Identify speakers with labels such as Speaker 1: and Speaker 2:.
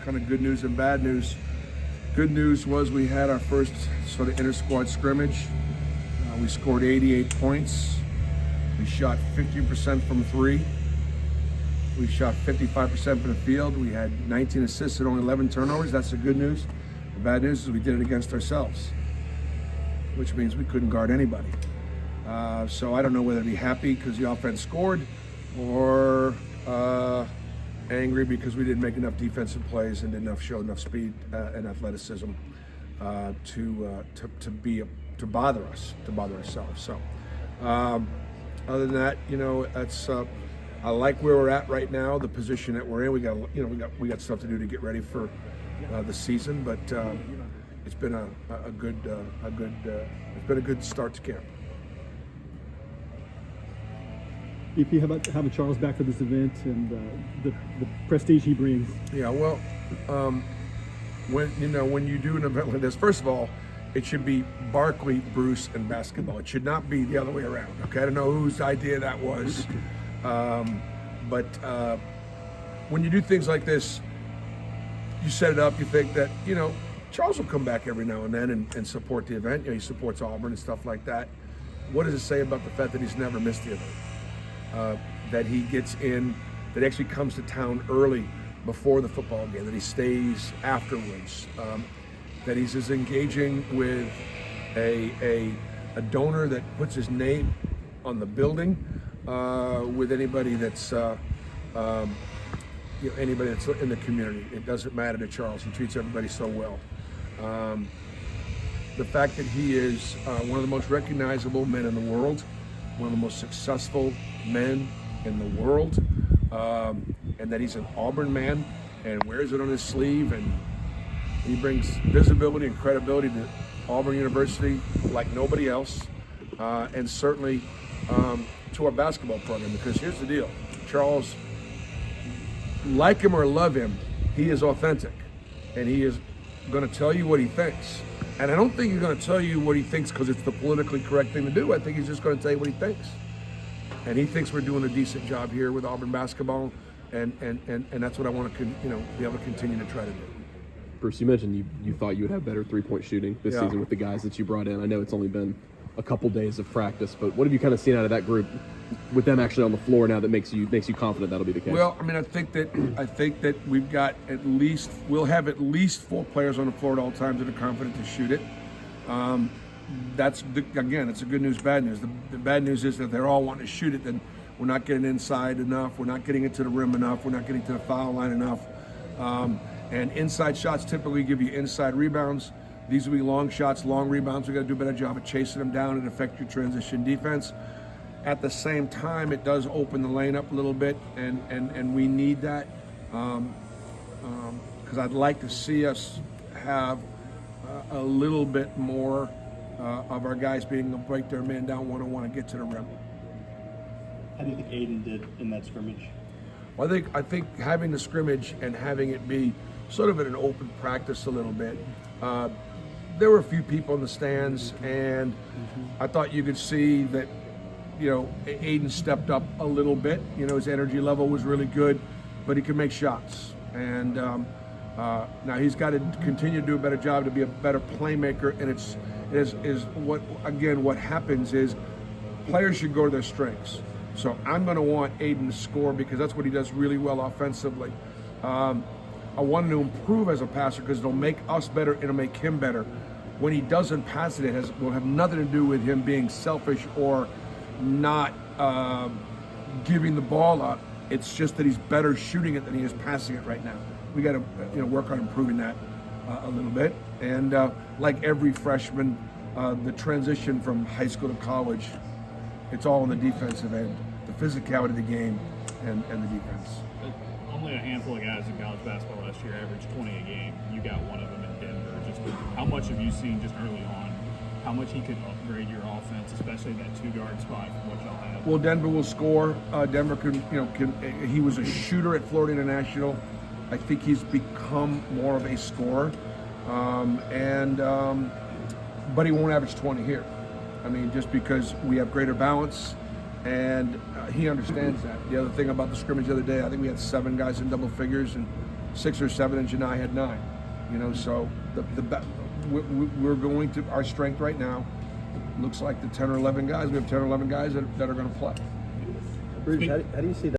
Speaker 1: kind of good news and bad news. Good news was we had our first sort of inter-squad scrimmage. We scored 88 points. We shot 50% from three. We shot 55% from the field. We had 19 assists and only 11 turnovers. That's the good news. The bad news is we did it against ourselves, which means we couldn't guard anybody. So I don't know whether to be happy because the offense scored or angry because we didn't make enough defensive plays and didn't show enough speed and athleticism to bother ourselves. So other than that, that's I like where we're at right now, the position that we're in. We got stuff to do to get ready for the season, but it's been a good start to camp.
Speaker 2: EP, how about having Charles back for this event and the prestige he brings?
Speaker 1: Yeah, well, when you do an event like this, first of all, it should be Barkley, Bruce, and basketball. It should not be the other way around. Okay, I don't know whose idea that was, but when you do things like this, you set it up. You think that Charles will come back every now and then and support the event. He supports Auburn and stuff like that. What does it say about the fact that he's never missed the event? That he gets in, that actually comes to town early before the football game, that he stays afterwards, that he's as engaging with a donor that puts his name on the building with anybody that's anybody that's in the community. It doesn't matter to Charles. He treats everybody so well. The fact that he is one of the most recognizable men in the world, one of the most successful men in the world, and that he's an Auburn man and wears it on his sleeve, and he brings visibility and credibility to Auburn University like nobody else, and certainly to our basketball program, because here's the deal. Charles, like him or love him, he is authentic, and he is going to tell you what he thinks. And I don't think he's going to tell you what he thinks because it's the politically correct thing to do. I think he's just going to tell you what he thinks. And he thinks we're doing a decent job here with Auburn basketball, and that's what I want to be able to continue to try to do.
Speaker 3: Bruce, you mentioned you thought you would have better three-point shooting this season with the guys that you brought in. I know it's only been a couple days of practice, but what have you kind of seen out of that group with them actually on the floor now that makes you confident that'll be the case?
Speaker 1: Well, I mean, I think that we've got we'll have at least 4 players on the floor at all times that are confident to shoot it. It's a good news, bad news. The bad news is that they're all wanting to shoot it, then we're not getting inside enough, we're not getting it to the rim enough, we're not getting to the foul line enough. And inside shots typically give you inside rebounds. These will be long shots, long rebounds. We've got to do a better job of chasing them down and affect your transition defense. At the same time, it does open the lane up a little bit, and we need that because I'd like to see us have a little bit more of our guys being able to break their man down one-on-one and get to the rim.
Speaker 2: How do you think Aiden did in that scrimmage?
Speaker 1: Well, I think having the scrimmage and having it be sort of in an open practice a little bit. There were a few people in the stands, and I thought you could see that, Aiden stepped up a little bit. His energy level was really good, but he could make shots. And now he's got to continue to do a better job to be a better playmaker. And what happens is players should go to their strengths. So I'm going to want Aiden to score because that's what he does really well offensively. I want him to improve as a passer because it'll make us better, it'll make him better. When he doesn't pass it, will have nothing to do with him being selfish or not giving the ball up. It's just that he's better shooting it than he is passing it right now. We got to work on improving that a little bit. And like every freshman, the transition from high school to college, it's all on the defensive end, the physicality of the game and the defense.
Speaker 4: Only a handful of guys in college basketball last year averaged 20 a game. You got one of them in Denver. Just how much have you seen just early on? How much he could upgrade your offense, especially that 2-guard spot from what y'all have?
Speaker 1: Well, Denver will score. Denver he was a shooter at Florida International. I think he's become more of a scorer, but he won't average 20 here. I mean, just because we have greater balance. And he understands that. The other thing about the scrimmage the other day, I think we had 7 guys in double figures, and 6 or 7, and Janai had 9. You know, so we're going to, our strength right now looks like the 10 or 11 guys. We have 10 or 11 guys that are going to play.
Speaker 5: Bruce, how do you see that?